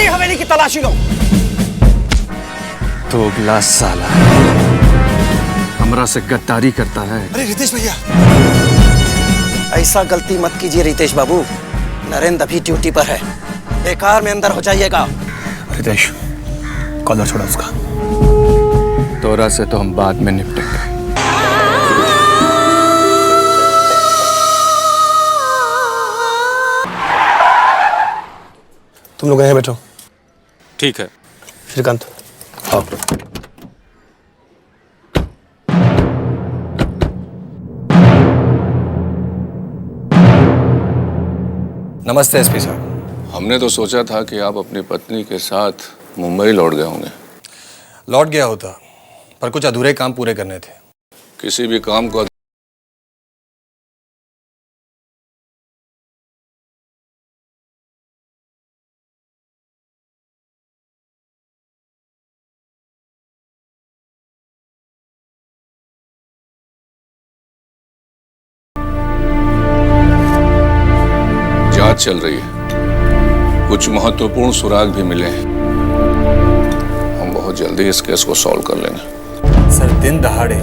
हवेली की तलाशी लो। दोगला साला हमरा से गद्दारी करता है। अरे रितेश भैया, ऐसा गलती मत कीजिए रितेश बाबू। नरेंद्र अभी ड्यूटी पर है, बेकार में अंदर हो जाइएगा। रितेश, कॉलर छोड़ा उसका। तोरा से तो हम बाद में निपटेंगे। तुम लोग यहाँ बैठो। ठीक है। श्रीकांत आओ। नमस्ते एसपी साहब। हमने तो सोचा था कि आप अपनी पत्नी के साथ मुंबई लौट गए होंगे। लौट गया होता, पर कुछ अधूरे काम पूरे करने थे। किसी भी काम को जांच चल रही है, कुछ महत्वपूर्ण सुराग भी मिले हैं। हम बहुत जल्दी इस केस को सॉल्व कर लेंगे। सर, दिन दहाड़े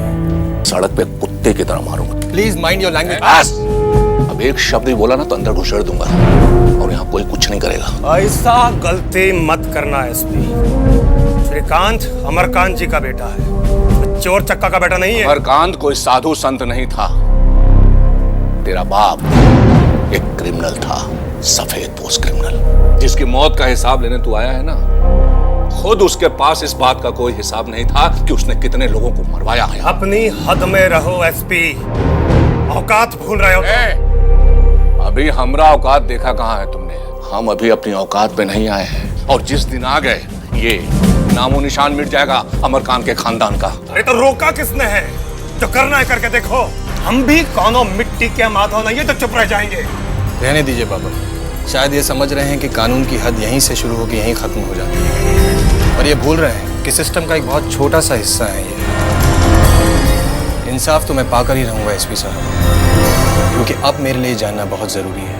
सड़क पे कुत्ते की तरह मारूंगा। Please mind your language. अब एक शब्द भी बोला ना तो अंदर घुसेड़ दूंगा और यहाँ कोई कुछ नहीं करेगा। ऐसा गलती मत करना एसपी। श्रीकांत अमरकांत जी का बेटा है, चोर चक्का का बेटा नहीं है। अमरकांत कोई साधु संत नहीं था। तेरा बाप एक क्रिमिनल था, सफेद पोस्ट क्रिमिनल, जिसकी मौत का हिसाब लेने तू आया है ना। खुद उसके पास इस बात का कोई हिसाब नहीं था कि उसने कितने लोगों को मरवाया है। अपनी हद में रहो एसपी, औकात भूल रहे हो अभी हमरा औकात देखा कहाँ है तुमने? हम अभी अपनी औकात पे नहीं आए हैं, और जिस दिन आ गए ये नामो निशान मिट जाएगा अमरकांत के खानदान का। अरे तो रोका किसने है? जो करना है करके देखो। हम भी कौनो मिट्टी के माधव नहीं है तो चुप रह जाएंगे। रहने दीजिए बाबा। शायद ये समझ रहे हैं कि कानून की हद यहीं से शुरू होकर यहीं खत्म हो जाती है, और ये भूल रहे हैं कि सिस्टम का एक बहुत छोटा सा हिस्सा है ये। इंसाफ तो मैं पाकर ही रहूंगा एसपी साहब, क्योंकि अब मेरे लिए जानना बहुत जरूरी है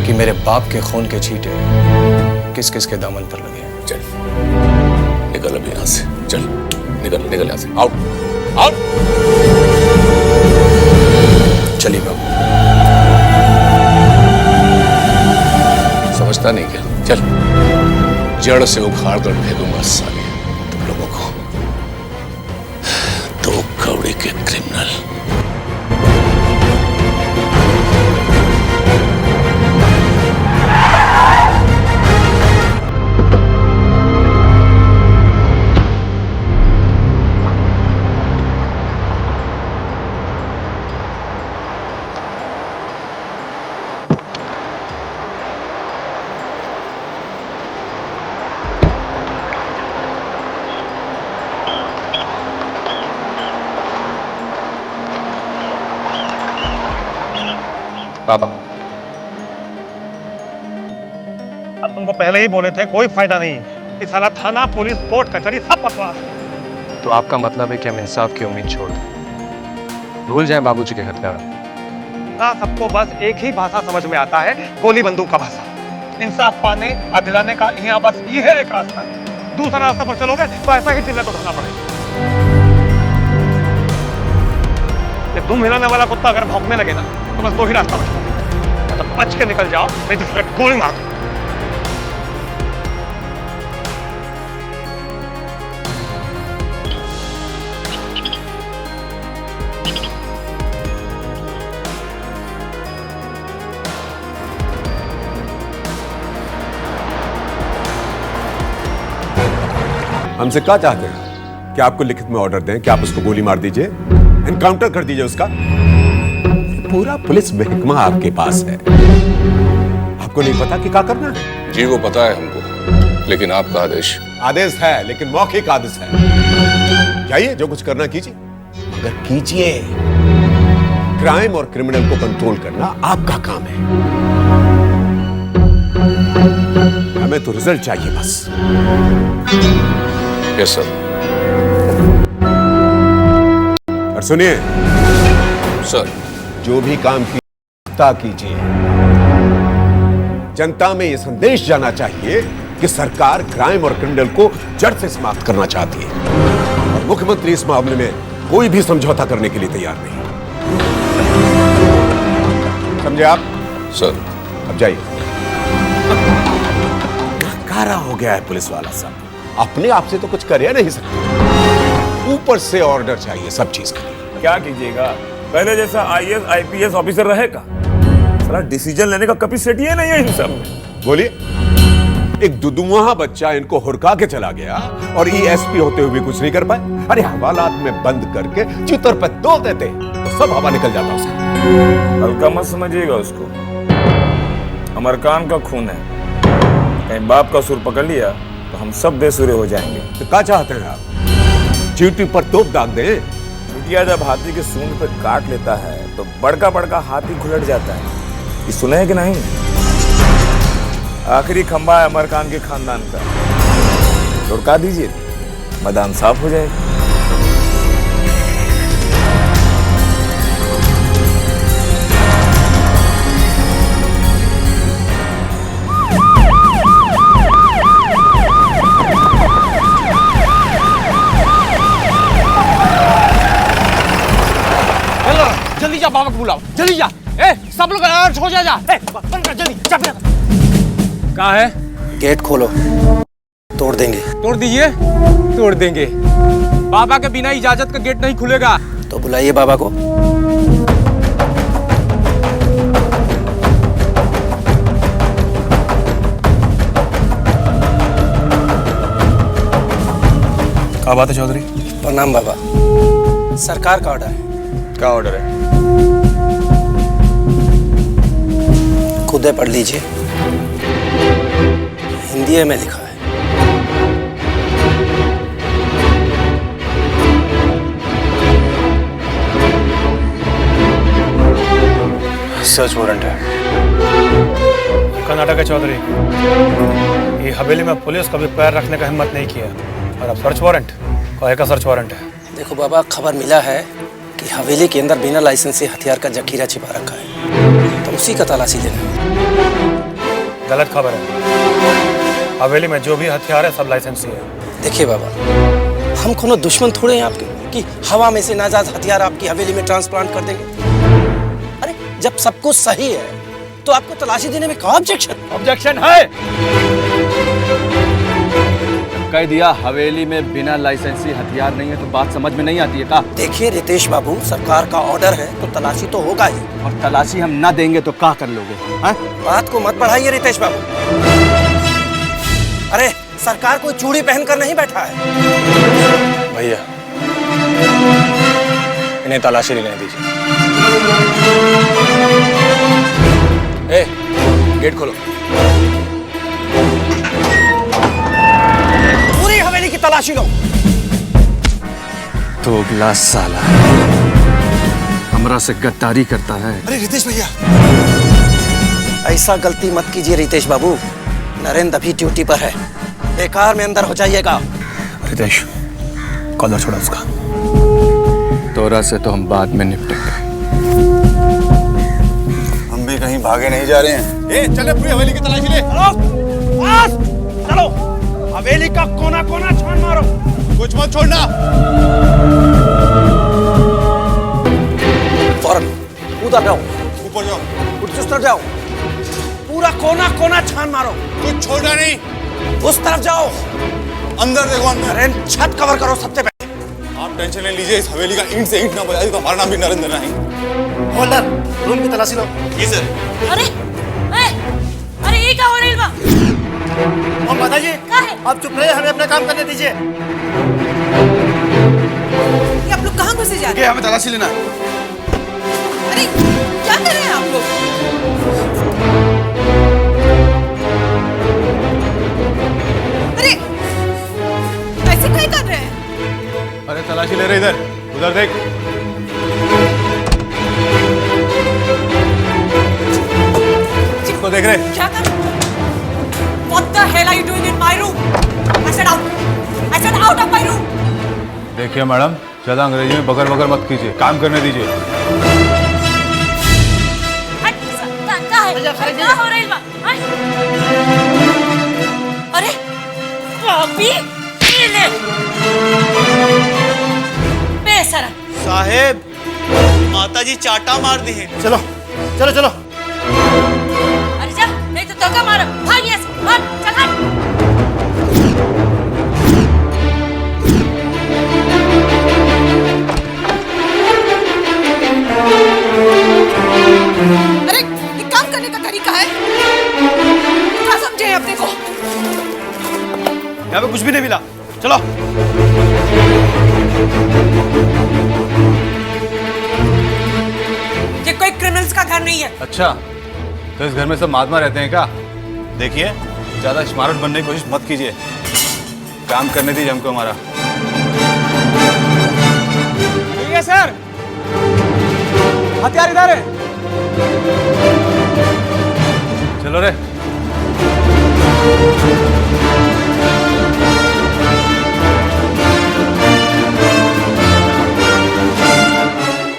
कि मेरे बाप के खून के छींटे किस किस के दामन पर लगे। चल निकल अभी यहाँ से, चल निकल निकल यहाँ से। Out out. चलिए बाबू। समझता नहीं क्या? चल जड़ से उखाड़ कर फेंकूंगा साले तुम लोगों को। दो कौड़ी के क्रिमिनल। बाबा, अब तुमको पहले ही बोले थे, कोई फायदा नहीं। इस साला थाना, पुलिस, कोर्ट, कचहरी सब बकवास। तो आपका मतलब है कि हम इंसाफ की उम्मीद छोड़ दें, भूल जाएं बाबूजी के हत्यारा? ना, सबको बस एक ही भाषा समझ में आता है, गोली बंदूक का भाषा। इंसाफ पाने और दिलाने का यहाँ बस ये है एक रास्ता। दूसरा रास्ता पर चलोगे तो ऐसा ही चिल्ला को ढूंढना पड़ेगा। तुम हिलाने वाला कुत्ता अगर भौंकने लगे ना तो बस दो ही रास्ता बचता है, तो बच के निकल जाओ, नहीं तो फिर गोली मार दो। हमसे क्या चाहते हैं कि आपको लिखित में ऑर्डर दें कि आप उसको गोली मार दीजिए, एनकाउंटर कर दीजिए उसका? पूरा पुलिस महकमा आपके पास है, आपको नहीं पता कि क्या करना है? जी वो पता है हमको, लेकिन आपका आदेश? आदेश है लेकिन मौखिक आदेश है। जाइए, जो कुछ करना कीजिए, मगर कीजिए। क्राइम और क्रिमिनल को कंट्रोल करना आपका काम है, हमें तो रिजल्ट चाहिए बस। Yes sir. और सुनिए सर, जो भी काम कीजिए जनता में यह संदेश जाना चाहिए कि सरकार क्राइम और क्रिमिनल को जड़ से समाप्त करना चाहती है और मुख्यमंत्री इस मामले में कोई भी समझौता करने के लिए तैयार नहीं। समझे आप? सर अब जाइए। कारा हो गया है पुलिस वाला सब, अपने आप से तो कुछ कर नहीं सकते, ऊपर से ऑर्डर चाहिए सब चीज के लिए। क्या कीजिएगा, पहले जैसा आईएएस आईपीएस ऑफिसर रहेगा? साला डिसीजन लेने का कैपेसिटी है नहीं है इन सब में। बोलिए, एक दुदुआ बच्चा इनको हुरका के चला गया और ईएसपी होते हुए कुछ नहीं कर पाए। अरे हवालात में बंद करके चितर पे तोड़ देते तो सब हवा निकल जाता उसका। हल्का मत समझिएगा उसको, अमरकान का खून है, कहीं बाप का सुर पकड़ लिया तो हम सब बेसुरे हो जाएंगे। तो क्या चाहते हैं आप, चीटी पर तोप दाग दें? चुटिया जब हाथी की सूंड पे काट लेता है तो बड़का बड़का हाथी घुलट जाता है, ये सुने है कि नहीं? आखिरी खंबा है अमरकान के खानदान का, लुढ़का दीजिए, मैदान साफ हो जाएगा। जल्दी जा, बाबा को बुलाओ, जल्दी जा। ए, सब लोग अलर्ट हो जा। ए, बंद कर जल्दी, जा। कहाँ है? गेट खोलो, तोड़ देंगे। तोड़ दीजिए, तोड़ देंगे। बाबा के बिना इजाजत का गेट नहीं खुलेगा। तो बुलाइए बाबा को। क्या बात है चौधरी? प्रणाम बाबा, सरकार का ऑर्डर है। क्या ऑर्डर है? खुद पढ़ लीजिए, हिंदी में लिखा है। सर्च वारंट है। कर्नाटक के चौधरी, ये हवेली में पुलिस कभी पैर रखने का हिम्मत नहीं किया और अब सर्च वारंट? कहे का सर्च वारंट है? देखो बाबा, खबर मिला है कि हवेली के अंदर बिना लाइसेंस से हथियार का जखीरा छिपा रखा है, तो उसी का तलाशी लेना है। गलत खबर है, हवेली में जो भी हथियार है सब लाइसेंसी है। देखिए बाबा, हम कोनो दुश्मन थोड़े हैं आपके कि हवा में से नाजायज हथियार आपकी हवेली में ट्रांसप्लांट कर देंगे। अरे जब सब कुछ सही है तो आपको तलाशी देने में क्या ऑब्जेक्शन? ऑब्जेक्शन है। कह दिया हवेली में बिना लाइसेंसी हथियार नहीं है, तो बात समझ में नहीं आती है का? देखिए रितेश बाबू, सरकार का ऑर्डर है तो तलाशी तो होगा ही। और तलाशी हम ना देंगे तो क्या कर लोगे? हाँ? बात को मत बढ़ाइए रितेश बाबू। अरे सरकार कोई चूड़ी पहनकर नहीं बैठा है। भैया, इन्हें तलाशी लेने दीजिए। ए, गेट खोलो। पूरी हवेली की तलाशी लो। दोगला साला हमरा से गद्दारी करता है। अरे रितेश भैया, ऐसा गलती मत कीजिए रितेश बाबू, नरेंद्र अभी ड्यूटी पर है, बेकार में अंदर हो जाइएगा। रितेश, कॉलर छोड़ा उसका। तोरा से तो हम बाद में निपटेंगे। हम भी कहीं भागे नहीं जा रहे हैं। ए, चले पूरी हवेली की तलाशी ले। चलो, हवेली का कोना कोना छान मारो। कुछ मत छोड़ना। फौरन उधर जाओ, ऊपर जाओ, उस तरफ जाओ, पूरा कोना कोना छान मारो। कुछ छोड़ना नहीं। उस तरफ जाओ, अंदर देखो, अंदर। अरे छत कवर करो सबसे पहले। आप टेंशन नहीं लीजिए, इस हवेली का ईंट से ईंट ना बजाई तो हमारा नाम भी नरेंद्र नहीं। होल्डर, रूम की तलाशी लो। जी सर। अरे अरे ये क्या हो रही है? और माता जी, क्या है? आप चुप रहिए, हमें अपना काम करने दीजिए। ये आप लोग कहाँ घुसे जा रहे हमें तलाशी लेना। अरे क्या कर रहे हैं आप लोग? अरे ऐसे क्या कर रहे हैं? अरे तलाशी ले रहे, इधर उधर देख। किसको देख रहे? क्या कर? What the hell are you doing in my room? I said out. I said out of my room. देखिए मैडम, ज्यादा अंग्रेजी में बगर बगर मत कीजिए, काम करने दीजिए। हट, क्या है? क्या हो रही है? पापी, ये ले। बेशरम। साहेब, माता जी चाटा मार दी है। चलो चलो चलो। अरे जा, नहीं तो धोखा मारो। भाग यहाँ से, भाग, चल भाग। अरे ये काम करने का तरीका है, क्या समझे अपने को? यहाँ पे कुछ भी नहीं मिला, चलो। ये कोई क्रिमिनल्स का घर नहीं है। अच्छा, तो इस घर में सब महात्मा रहते हैं क्या? देखिए, ज्यादा स्मार्ट बनने की कोशिश मत कीजिए। काम करने दीजिए हमको हमारा। ठीक है सर, हथियार इधर है। चलो रे।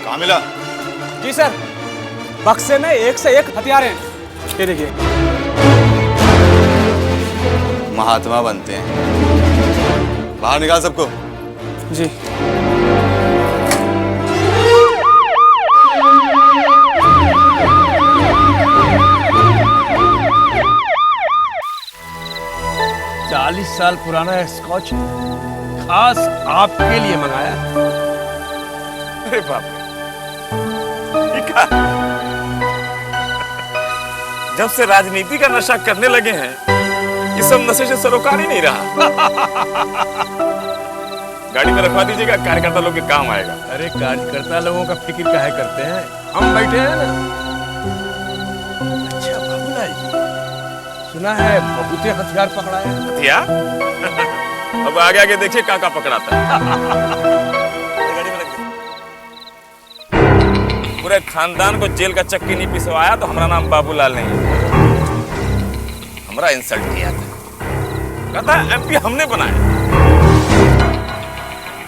कहाँ मिला? जी सर, बक्से में एक से एक हथियार हैं। ये देखिए। महात्मा बनते हैं। बाहर निकाल सबको। जी। साल पुराना स्कॉच खास आपके लिए मंगाया। अरे बाप रे, जब से राजनीति का नशा करने लगे हैं, ये सब नशे से सरोकार ही नहीं रहा। गाड़ी में रखवा दीजिएगा, कार्यकर्ता लोग के काम आएगा। अरे कार्यकर्ता लोगों का फिक्र काहे करते हैं, हम बैठे हैं ना। अच्छा बाबूलाल जी, सुना है बहुत ही हथियार पकड़ा है। हथियार? अब आगे आगे देखिए क्या पकड़ाता है। गाड़ी में रख दे। पूरे खानदान को जेल का चक्की नहीं पिसवाया तो हमारा नाम बाबूलाल नहीं है। हमारा इंसल्ट किया था, कहता है एमपी हमने बनाया।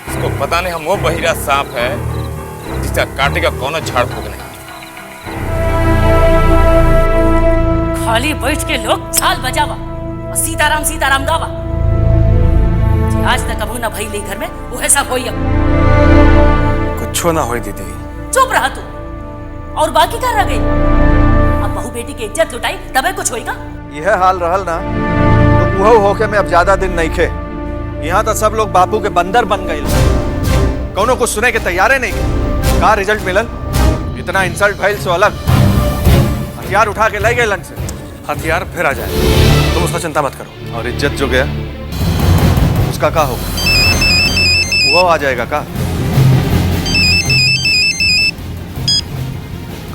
इसको पता नहीं हम वो बहिरा सांप है जिसका काटेगा कौन झाड़ फूक नहीं। खाली बैठ के लोग झाल बजावा और सीताराम सीताराम गावा। आज तक कबू ना भई ले घर में वो है सब होई। अब कुछ ना होई दीदी। चुप रहा तू, और बाकी क्या रह गई? अब बहू बेटी की इज्जत लुटाई तबे कुछ होएगा। यह हाल रहल ना तो उहो होके में अब ज्यादा दिन नहीं खे। यहाँ तो सब लोग बापू के बंदर बन गए। कौनो कुछ सुने के तैयारे नहीं। का रिजल्ट मिलल? इतना इंसल्ट भइल सो अलग हथियार उठा के ले गए से। हथियार फिर आ जाए, तुम उसका चिंता मत करो। और इज्जत जो गया उसका का होगा? वो आ जाएगा का?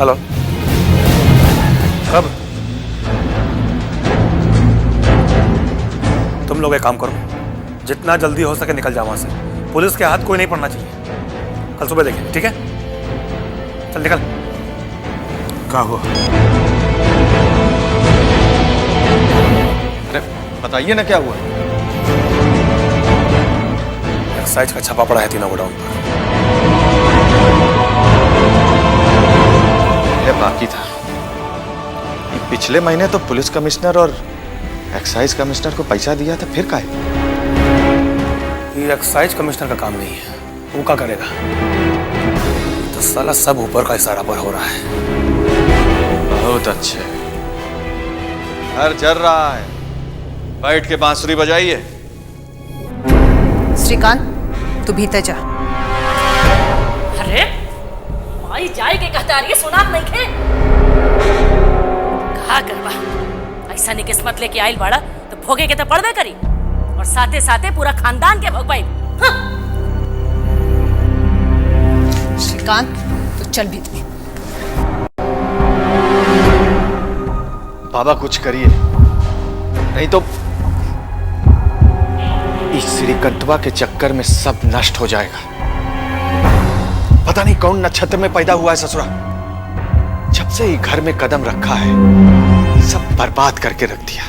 हेलो, कब? तुम लोग एक काम करो, जितना जल्दी हो सके निकल जाओ वहां से। पुलिस के हाथ कोई नहीं पड़ना चाहिए। कल सुबह देखेंगे, ठीक है? चल निकल। क्या हुआ? अरे बताइए ना क्या हुआ? एक्साइज का छापा पड़ा है तीनों गोडाउन पर। ये बाकी था। ये पिछले महीने तो पुलिस कमिश्नर और एक्साइज कमिश्नर को पैसा दिया था, फिर काहे? ये एक्साइज कमिश्नर का काम नहीं है, वो क्या करेगा? तो साला सब ऊपर का इशारा पर हो रहा है। बहुत अच्छे, घर चल रहा है, बैठ के बांसुरी बजाइए। श्रीकांत, तू भीतर जा। अरे माई जाए के कहता रही है, सुनात नहीं खे। कहा करवा, ऐसा नहीं किस्मत लेके आइल बाड़ा तो भोगे के तो पड़वे करी, और साथे साथे पूरा खानदान के भोग पाई। श्रीकांत, तो चल भीतर। बाबा कुछ करिए, नहीं तो इस श्रीकंठवा के चक्कर में सब नष्ट हो जाएगा। पता नहीं कौन नक्षत्र में पैदा हुआ है ससुरा। जब से ही घर में कदम रखा है सब बर्बाद करके रख दिया।